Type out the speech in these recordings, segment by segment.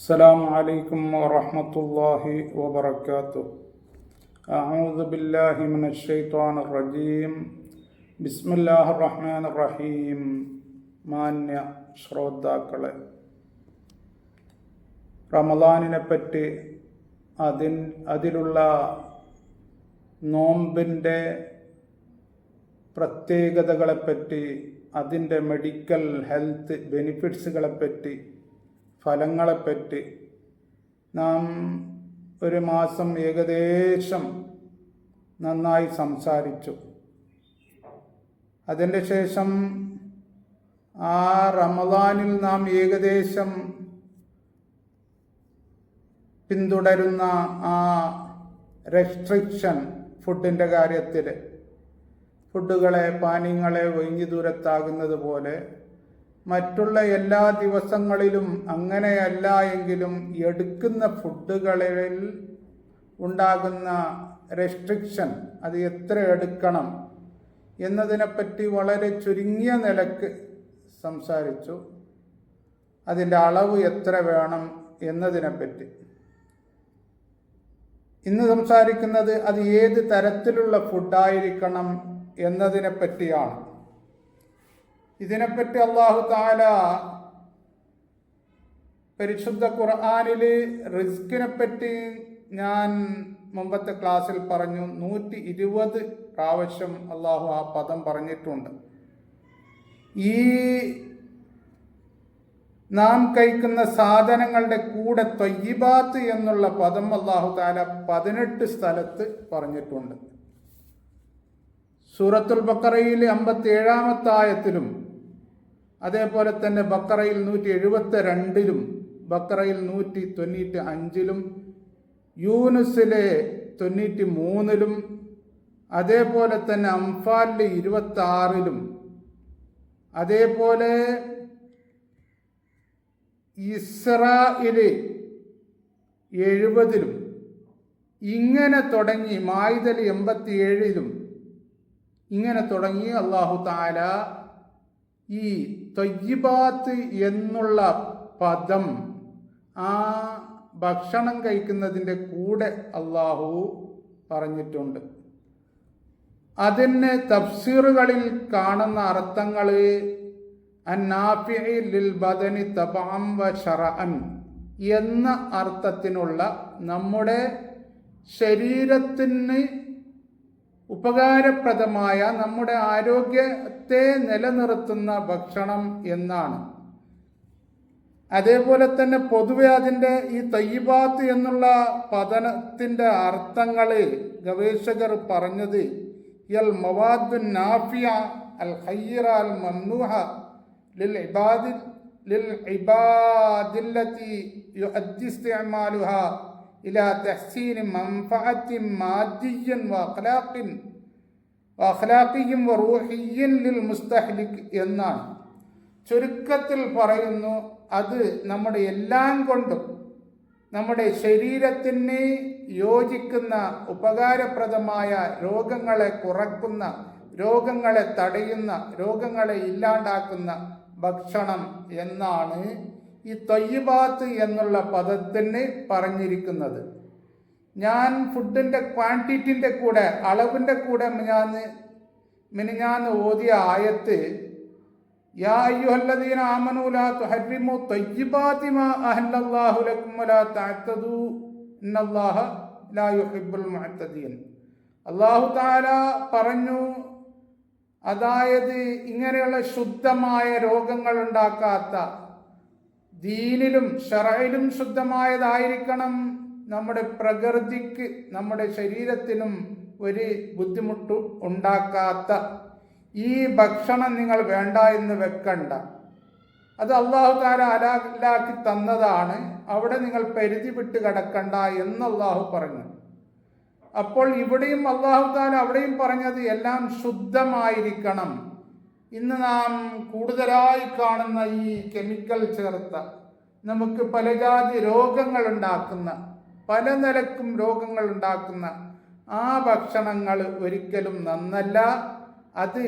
السلام عليكم ورحمة الله وبركاته. أعوذ بالله من الشيطان الرجيم. بسم الله الرحمن الرحيم. മാന്യ ശ്രോതാക്കളെ, റമദാനിനെ പറ്റി അതിലുള്ള നോമ്പിൻ്റെ പ്രത്യേകതകളെപ്പറ്റി, അതിൻ്റെ മെഡിക്കൽ ഹെൽത്ത് ബെനിഫിറ്റ്സുകളെപ്പറ്റി, ഫലങ്ങളെപ്പറ്റി നാം ഒരു മാസം ഏകദേശം നന്നായി സംസാരിച്ചു. അതിൻ്റെ ശേഷം ആ റമദാനിൽ നാം ഏകദേശം പിന്തുടരുന്ന ആ റെസ്ട്രിക്ഷൻ ഫുഡിൻ്റെ കാര്യത്തിൽ, ഫുഡുകളെ പാനീയങ്ങളെ ഒഴിഞ്ഞു ദൂരത്താകുന്നത് പോലെ മറ്റുള്ള എല്ലാ ദിവസങ്ങളിലും അങ്ങനെയല്ല എങ്കിലും എടുക്കുന്ന ഫുഡുകളിൽ ഉണ്ടാകുന്ന റെസ്ട്രിക്ഷൻ, അത് എത്ര എടുക്കണം എന്നതിനെപ്പറ്റി വളരെ ചുരുങ്ങിയ നിലക്ക് സംസാരിച്ചു. അതിൻ്റെ അളവ് എത്ര വേണം എന്നതിനെപ്പറ്റി. ഇന്ന് സംസാരിക്കുന്നത് അത് ഏത് തരത്തിലുള്ള ഫുഡായിരിക്കണം എന്നതിനെ പറ്റിയാണ്. ഇതിനെപ്പറ്റി അല്ലാഹു തആല പരിശുദ്ധ ഖുർആനിൽ റിസ്കിനെ പറ്റി ഞാൻ മുമ്പത്തെ ക്ലാസ്സിൽ പറഞ്ഞു. 120 പ്രാവശ്യം അല്ലാഹു ആ പദം പറഞ്ഞിട്ടുണ്ട്. ഈ നാം കഴിക്കുന്ന സാധനങ്ങളുടെ കൂടെ ത്വയ്യിബാത്ത് എന്നുള്ള പദം അല്ലാഹു തആല 18 സ്ഥലത്ത് പറഞ്ഞിട്ടുണ്ട്. സൂറത്തുൽ ബഖറയിൽ 57-ാമത്തെ ആയത്തിലും, അതേപോലെ തന്നെ ബഖറയിൽ 172-ലും, ബഖറയിൽ 195-ലും, യൂനുസിലെ 93-ലും, അതേപോലെ തന്നെ അംഫാലിലെ 26-ലും, അതേപോലെ ഇസ്രായില് 70-ലും, ഇങ്ങനെ തുടങ്ങി മാഇദയിൽ 87-ലും, ഇങ്ങനെ തുടങ്ങി അല്ലാഹു തആല ഈ ത്വയ്യിബാത്ത് എന്നുള്ള പദം ആ ഭക്ഷണം കഴിക്കുന്നതിൻ്റെ കൂടെ അല്ലാഹു പറഞ്ഞിട്ടുണ്ട്. അതിന് തഫ്സീറുകളിൽ കാണുന്ന അർത്ഥങ്ങൾ അന്നാഫിഇ ലിൽ ബദനി തബഅൻ വ ശറഅൻ എന്ന അർത്ഥത്തിനുള്ള നമ്മുടെ ശരീരത്തിന് ഉപകാരപ്രദമായ, നമ്മുടെ ആരോഗ്യത്തെ നിലനിർത്തുന്ന ഭക്ഷണം എന്നാണ്. അതേപോലെ തന്നെ പൊതുവെ അതിൻ്റെ ഈ ത്വയ്യിബാത്ത് എന്നുള്ള പദത്തിൻ്റെ അർത്ഥങ്ങൾ ഗവേഷകർ പറഞ്ഞത് യൽ മവാദുൻ നാഫിയ അൽ ഖൈറ അൽ മംനൂഹ ലിൽ ഇബാദില്ലതി യുഅദ്ദി ഇസ്തിഅമാലുഹ ഇലാ തഹ്സീനി മൻഫഅത്തിൻ മാദിയ്യൻ വഅഖ്ലാഖിയ്യൻ വറൂഹിയ്യൻ ലിൽ മുസ്തഹ്ലിക് എന്നാണ്. ചുരുക്കത്തിൽ പറയുന്നു, അത് നമ്മുടെ എല്ലാം കൊണ്ടും നമ്മുടെ ശരീരത്തിന് യോജിക്കുന്ന, ഉപകാരപ്രദമായ, രോഗങ്ങളെ കുറക്കുന്ന, രോഗങ്ങളെ തടയുന്ന, രോഗങ്ങളെ ഇല്ലാണ്ടാക്കുന്ന ഭക്ഷണം എന്നാണ് ഈ ത്വയ്യിബാത്ത് എന്നുള്ള പദത്തിന് പറഞ്ഞിരിക്കുന്നത്. ഞാൻ ഫുഡിൻ്റെ ക്വാണ്ടിറ്റിൻ്റെ കൂടെ, അളവിൻ്റെ കൂടെ മിനിഞ്ഞാന്ന് ഓതിയ ആയത്ത് യാ അയ്യുഹല്ലദീന ആമനൂ ലാ തുഹർരിമൂ ത്വയ്യിബാതി മാ അഹല്ലല്ലാഹു ലക്കും വലാ തഅതദൂ ഇന്നല്ലാഹ ലാ യുഹിബ്ബുൽ മുഅ്തദീൻ. അല്ലാഹു തആല പറഞ്ഞു, അതായത് ഇങ്ങനെയുള്ള ശുദ്ധമായ, രോഗങ്ങൾ ഉണ്ടാക്കാത്ത, ദീനിലും ശറഇലും ശുദ്ധമായതായിരിക്കണം നമ്മുടെ പ്രകൃതിക്ക്, നമ്മുടെ ശരീരത്തിനും ഒരു ബുദ്ധിമുട്ട് ഉണ്ടാക്കാത്ത ഈ ഭക്ഷണം നിങ്ങൾ വേണ്ട എന്ന് വെക്കണ്ട. അത് അല്ലാഹു തആല ഹലാലാക്കി തന്നതാണ്, അവിടെ നിങ്ങൾ പരിധി വിട്ട് കിടക്കണ്ട എന്ന് അല്ലാഹു പറഞ്ഞു. അപ്പോൾ ഇവിടെയും അല്ലാഹു തആല അവിടെയും പറഞ്ഞത് എല്ലാം ശുദ്ധമായിരിക്കണം. ഇന്ന് നാം കൂടുതലായി കാണുന്ന ഈ കെമിക്കൽ ചേർത്ത, നമുക്ക് പല ജാതി രോഗങ്ങൾ ഉണ്ടാക്കുന്ന, പല നിലക്കും രോഗങ്ങൾ ഉണ്ടാക്കുന്ന ആ ഭക്ഷണങ്ങൾ ഒരിക്കലും നന്നല്ല. അത്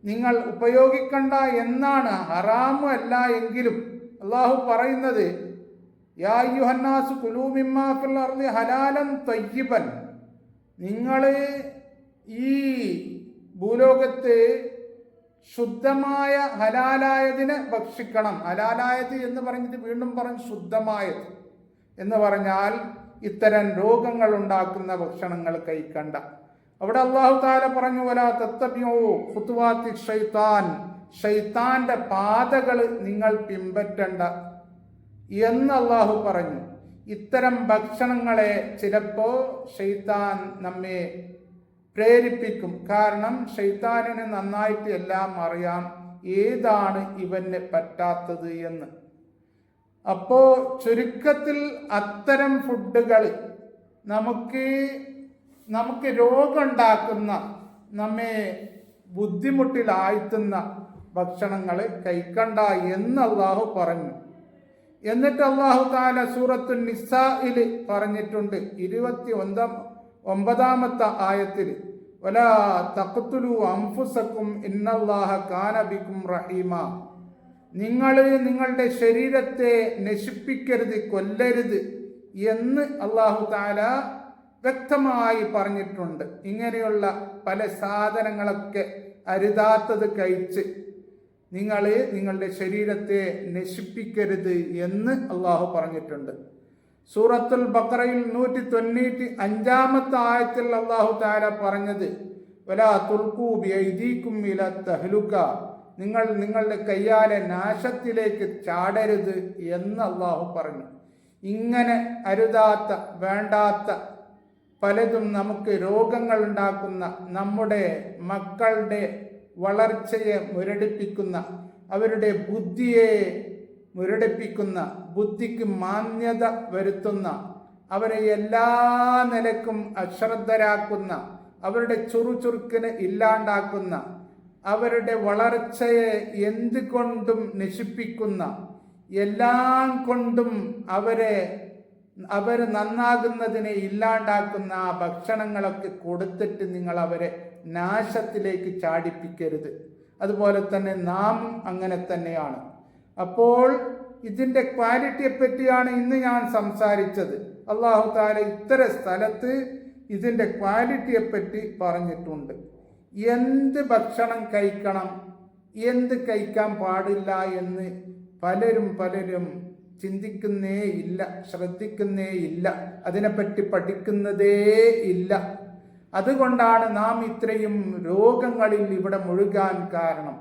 നിങ്ങൾ ഉപയോഗിക്കണ്ട എന്നാണ്, ഹറാമല്ല എങ്കിലും അള്ളാഹു പറയുന്നത് യാ അയ്യുഹന്നാസു കുലൂ മിമ്മാ ഫിൽ അർളി ഹലാലൻ തയ്യിബൻ, നിങ്ങൾ ഈ ഭൂലോകത്ത് ശുദ്ധമായ ഹലാലായതിനെ ഭക്ഷിക്കണം. ഹലാലായത് എന്ന് പറഞ്ഞിട്ട് വീണ്ടും പറഞ്ഞു ശുദ്ധമായത് എന്ന് പറഞ്ഞാൽ ഇത്തരം രോഗങ്ങൾ ഉണ്ടാക്കുന്ന ഭക്ഷണങ്ങൾ കഴിക്കണ്ട. അവിടെ അല്ലാഹു തആല പറഞ്ഞു വലാ തത്തബിഉ ഖുതുവാത്തി ശൈത്താൻ, ശൈത്താന്റെ പാതകൾ നിങ്ങൾ പിൻപറ്റണ്ട എന്ന് അല്ലാഹു പറഞ്ഞു. ഇത്തരം ഭക്ഷണങ്ങളെ ചിലപ്പോൾ ശൈത്താൻ നമ്മെ പ്രേരിപ്പിക്കും. കാരണം ശൈത്താനിന് നന്നായിട്ട് എല്ലാം അറിയാം ഏതാണ് ഇവന് പറ്റാത്തത് എന്ന്. അപ്പോ ചുരുക്കത്തിൽ അത്തരം ഫുഡുകൾ നമുക്ക് രോഗമുണ്ടാക്കുന്ന, നമ്മെ ബുദ്ധിമുട്ടിലാഴ്ത്തുന്ന ഭക്ഷണങ്ങൾ കഴിക്കണ്ട എന്ന് അള്ളാഹു പറഞ്ഞു. എന്നിട്ട് അള്ളാഹു തആല സൂറത്തുൻ നിസാഇൽ പറഞ്ഞിട്ടുണ്ട് 29-ാമത്തെ ആയത്തിൽ, വലാ തഖ്തുലു അൻഫുസകും ഇന്നല്ലാഹ കാന ബികും റഹീമ, നിങ്ങൾ നിങ്ങളുടെ ശരീരത്തെ നശിപ്പിക്കരുത്, കൊല്ലരുത് എന്ന് അല്ലാഹു തആല വ്യക്തമായി പറഞ്ഞിട്ടുണ്ട്. ഇങ്ങനെയുള്ള പല സാധനങ്ങളൊക്കെ അരുതാത്തത് കഴിച്ച് നിങ്ങളുടെ ശരീരത്തെ നശിപ്പിക്കരുത് എന്ന് അല്ലാഹു പറഞ്ഞിട്ടുണ്ട്. സൂറത്തുൽ ബഖറയിൽ 195-ാമത്തെ ആയത്തിൽ അല്ലാഹു തആല പറഞ്ഞത് വലാ തുൽഖൂ ബിഐദീകും ഇലാ തഹ്ലുക, നിങ്ങൾ നിങ്ങളുടെ കയ്യാലെ നാശത്തിലേക്ക് ചാടരുത് എന്ന് അല്ലാഹു പറഞ്ഞു. ഇങ്ങനെ അരുതാത്ത വേണ്ടാത്ത പലതും നമുക്ക് രോഗങ്ങൾ ഉണ്ടാക്കുന്ന, നമ്മുടെ മക്കളുടെ വളർച്ചയെ മുരടിപ്പിക്കുന്ന, അവരുടെ ബുദ്ധിയെ മുരടിപ്പിക്കുന്ന, ബുദ്ധിക്ക് മാന്യത വരുത്തുന്ന, അവരെ എല്ലാ നിലക്കും അശ്രദ്ധരാക്കുന്ന, അവരുടെ ചുറുചുറുക്കിന് ഇല്ലാണ്ടാക്കുന്ന, അവരുടെ വളർച്ചയെ എന്തുകൊണ്ടും നശിപ്പിക്കുന്ന, എല്ലാം കൊണ്ടും അവർ നന്നാകുന്നതിനെ ഇല്ലാണ്ടാക്കുന്ന ആ ഭക്ഷണങ്ങളൊക്കെ കൊടുത്തിട്ട് നിങ്ങൾ അവരെ നാശത്തിലേക്ക് ചാടിപ്പിക്കരുത്. അതുപോലെ തന്നെ നാം അങ്ങനെ തന്നെയാണ്. അപ്പോൾ ഇതിൻ്റെ ക്വാളിറ്റിയെ പറ്റിയാണ് ഇന്ന് ഞാൻ സംസാരിച്ചത്. അല്ലാഹു തആല ഇത്തരം സ്ഥലത്ത് ഇതിൻ്റെ ക്വാളിറ്റിയെ പറ്റി പറഞ്ഞിട്ടുണ്ട്. എന്ത് ഭക്ഷണം കഴിക്കണം, എന്ത് കഴിക്കാൻ പാടില്ല എന്ന് പലരും ചിന്തിക്കുന്നേ ഇല്ല, ശ്രദ്ധിക്കുന്നേ ഇല്ല, അതിനെപ്പറ്റി പഠിക്കുന്നതേ ഇല്ല. അതുകൊണ്ടാണ് നാം ഇത്രയും രോഗങ്ങളിൽ ഇവിടെ മുഴുകാൻ കാരണം.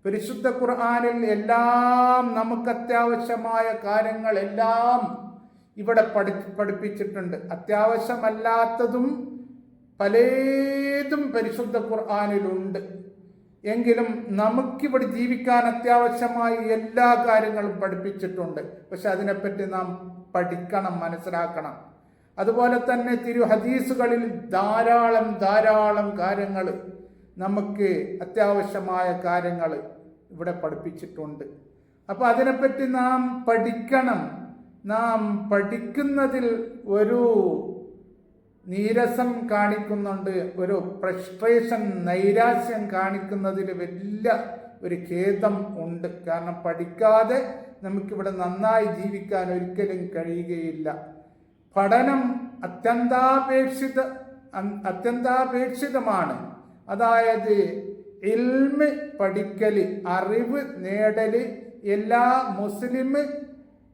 പരിശുദ്ധ ഖുർആനിൽ എല്ലാം നമുക്ക് അത്യാവശ്യമായ കാര്യങ്ങളെല്ലാം ഇവിടെ പഠിപ്പിച്ചിട്ടുണ്ട്. അത്യാവശ്യമല്ലാത്തതും പലതും പരിശുദ്ധ ഖുർആനിലുണ്ട്. എങ്കിലും നമുക്കിവിടെ ജീവിക്കാൻ അത്യാവശ്യമായി എല്ലാ കാര്യങ്ങളും പഠിപ്പിച്ചിട്ടുണ്ട്. പക്ഷെ അതിനെപ്പറ്റി നാം പഠിക്കണം, മനസ്സിലാക്കണം. അതുപോലെ തന്നെ ഹദീസുകളിൽ ധാരാളം കാര്യങ്ങൾ, നമുക്ക് അത്യാവശ്യമായ കാര്യങ്ങൾ ഇവിടെ പഠിപ്പിച്ചിട്ടുണ്ട്. അപ്പോൾ അതിനെപ്പറ്റി നാം പഠിക്കണം. നാം പഠിക്കുന്നതിൽ ഒരു നീരസം കാണിക്കുന്നുണ്ട്, ഒരു ഫ്രസ്ട്രേഷൻ, നൈരാശ്യം കാണിക്കുന്നതിൽ വലിയ ഒരു ഖേദം ഉണ്ട്. കാരണം പഠിക്കാതെ നമുക്കിവിടെ നന്നായി ജീവിക്കാൻ ഒരിക്കലും കഴിയുകയില്ല. പഠനം അത്യന്താപേക്ഷിതമാണ്. അതായത് ഇൽമ് പഠിക്കൽ, അറിവ് നേടൽ എല്ലാ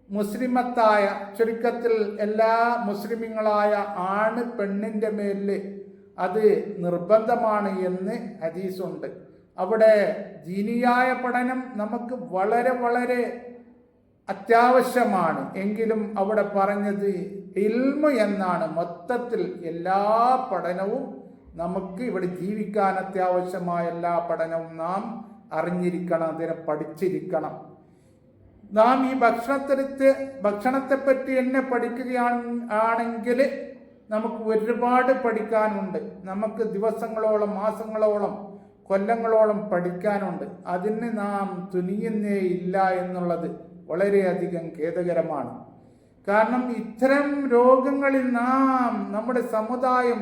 മുസ്ലിമത്തായ, ചുരുക്കത്തിൽ എല്ലാ മുസ്ലിമീങ്ങളായ ആണ് പെണ്ണിൻ്റെ മേലിൽ അത് നിർബന്ധമാണ് എന്ന് ഹദീസുണ്ട്. അവിടെ ദീനിയായ പഠനം നമുക്ക് വളരെ അത്യാവശ്യമാണ്. എങ്കിലും അവിടെ പറഞ്ഞത് ഇൽമ് എന്നാണ്. മൊത്തത്തിൽ എല്ലാ പഠനവും നമുക്ക് ഇവിടെ ജീവിക്കാൻ അത്യാവശ്യമായ എല്ലാ പഠനവും നാം അറിഞ്ഞിരിക്കണം, അതിനെ പഠിച്ചിരിക്കണം. നാം ഈ ഭക്ഷണത്തെപ്പറ്റി എന്നെ പഠിക്കുകയാണെങ്കിൽ നമുക്ക് ഒരുപാട് പഠിക്കാനുണ്ട്. നമുക്ക് ദിവസങ്ങളോളം, മാസങ്ങളോളം, കൊല്ലങ്ങളോളം പഠിക്കാനുണ്ട്. അതിന് നാം തുനിയുന്നേ ഇല്ല എന്നുള്ളത് വളരെയധികം ഖേദകരമാണ്. കാരണം ഇത്തരം രോഗങ്ങളിൽ നമ്മുടെ സമുദായം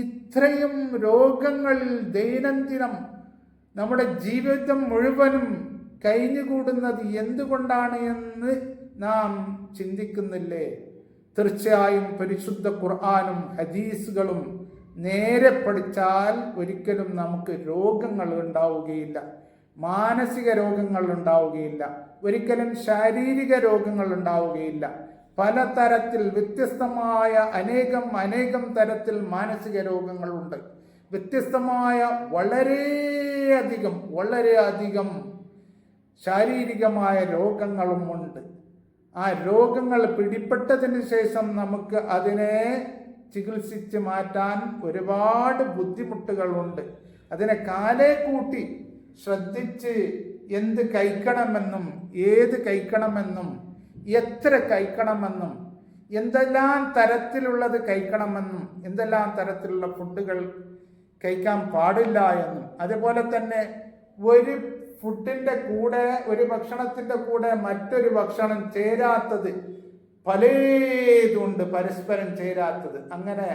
ഇത്രയും രോഗങ്ങളിൽ ദൈനംദിനം നമ്മുടെ ജീവിതം മുഴുവനും കഴിഞ്ഞുകൂടുന്നത് എന്തുകൊണ്ടാണ് എന്ന് നാം ചിന്തിക്കുന്നില്ലേ? തീർച്ചയായും പരിശുദ്ധ ഖുർആനും ഹദീസുകളും നേരെ പഠിച്ചാൽ ഒരിക്കലും നമുക്ക് രോഗങ്ങൾ ഉണ്ടാവുകയില്ല, മാനസിക രോഗങ്ങൾ ഉണ്ടാവുകയില്ല, ഒരിക്കലും ശാരീരിക രോഗങ്ങൾ ഉണ്ടാവുകയില്ല. പലതരത്തിൽ വ്യത്യസ്തമായ അനേകം തരത്തിൽ മാനസിക രോഗങ്ങളുണ്ട്. വ്യത്യസ്തമായ വളരെയധികം ശാരീരികമായ രോഗങ്ങളുമുണ്ട്. ആ രോഗങ്ങൾ പിടിപെട്ടതിന് ശേഷം നമുക്ക് അതിനെ ചികിത്സിച്ച് മാറ്റാൻ ഒരുപാട് ബുദ്ധിമുട്ടുകളുണ്ട്. അതിനെ കാലേ കൂട്ടി ശ്രദ്ധിച്ച് എന്ത് കഴിക്കണമെന്നും ഏത് കഴിക്കണമെന്നും എത്ര കഴിക്കണമെന്നും എന്തെല്ലാം തരത്തിലുള്ളത് കഴിക്കണമെന്നും എന്തെല്ലാം തരത്തിലുള്ള ഫുഡുകൾ കഴിക്കാൻ പാടില്ല എന്നും, അതുപോലെ തന്നെ ഒരു ഫുഡിൻ്റെ കൂടെ ഒരു ഭക്ഷണത്തിൻ്റെ കൂടെ മറ്റൊരു ഭക്ഷണം ചേരാത്തത് പലതുണ്ട്, പരസ്പരം ചേരാത്തത്. അങ്ങനെ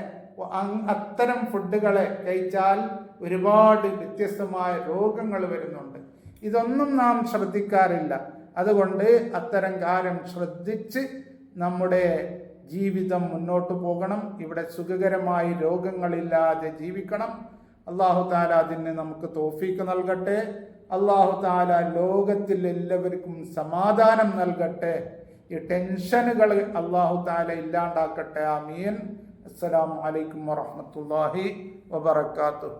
അത്തരം ഫുഡുകളെ കഴിച്ചാൽ ഒരുപാട് വ്യത്യസ്തമായ രോഗങ്ങൾ വരുന്നുണ്ട്. ഇതൊന്നും നാം ശ്രദ്ധിക്കാറില്ല. അതുകൊണ്ട് അത്തരം കാര്യം ശ്രദ്ധിച്ച് നമ്മുടെ ജീവിതം മുന്നോട്ട് പോകണം. ഇവിടെ സുഖകരമായി രോഗങ്ങളില്ലാതെ ജീവിക്കണം. അല്ലാഹു തആല അതിന് നമുക്ക് തൗഫീഖ് നൽകട്ടെ. അല്ലാഹു തആല ലോകത്തിൽ എല്ലാവർക്കും സമാധാനം നൽകട്ടെ. ഈ ടെൻഷനുകൾ അല്ലാഹു തആല ഇല്ലാണ്ടാക്കട്ടെ. ആമീൻ. അസ്സലാമു അലൈക്കും വറഹ്മത്തുള്ളാഹി വബറകാതുഹു.